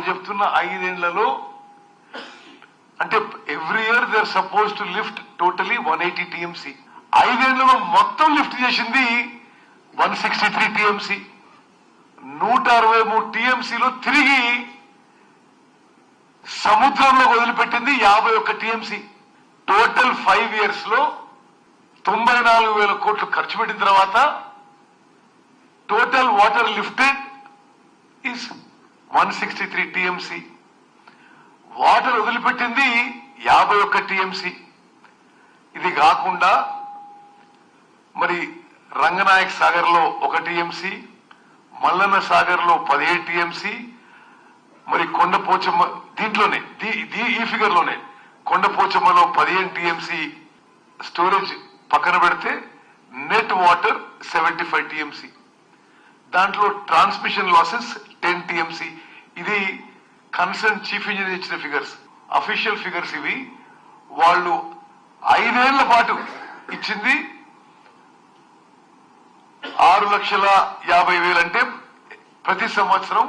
చెప్తున్న 5 ఏళ్లలో అంటే every year they are suppose to lift totally 180 TMC. 5 ఏళ్లలో మొత్తం లిఫ్ట్ చేసింది 163 టీఎంసీ. 163 టీఎంసీలో తిరిగి సముద్రంలో వదిలిపెట్టింది 51 టీఎంసీ. టోటల్ 5 years లో 94,000 కోట్లు ఖర్చు పెట్టిన తర్వాత total water lifted is 163 TMC. Water వదిలిపెట్టింది 51 టీఎంసీ. ఇది కాకుండా మరి రంగనాయక్ సాగర్ లో 1 టీఎంసీ, మల్లన్న సాగర్ లో 17 టీఎంసీ, మరి కొండపోచమ్మ దీంట్లోనే ఈ ఫిగర్ లోనే కొండపోచమ్మలో 15 టీఎంసీ స్టోరేజ్ పక్కన పెడితే నెట్ వాటర్ 75 టీఎంసీ. దాంట్లో ట్రాన్స్మిషన్ లాసెస్ 10 టీఎంసీ. ఇది కన్సర్న్ చీఫ్ ఇంజనీర్ ఇచ్చిన ఫిగర్స్, అఫీషియల్ ఫిగర్స్ ఇవి. వాళ్ళు 5 ఏళ్ల పాటు ఇచ్చింది 6,50,000 అంటే ప్రతి సంవత్సరం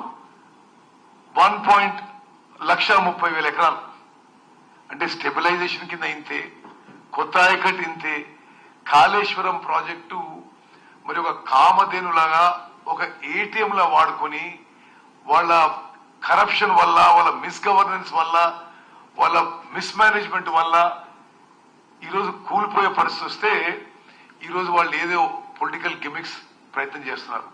1,30,30,000 ఎకరాలు. అంటే స్టెబిలైజేషన్ కింద ఇంతే, కొత్త ఆయకట్ ఇంతే. కాళేశ్వరం ప్రాజెక్టు మరి ఒక కామధేనులాగా ఒక ఏటీఎం లా వాడుకొని వాళ్ళ కరప్షన్ వల్ల, వాళ్ళ మిస్గవర్నెన్స్ వల్ల, వాళ్ళ మిస్మేనేజ్మెంట్ వల్ల ఈరోజు కూలిపోయే పరిస్థితి వస్తే ఈరోజు వాళ్ళు ఏదో పొలిటికల్ గిమిక్స్ ప్రయత్నం చేస్తున్నారు.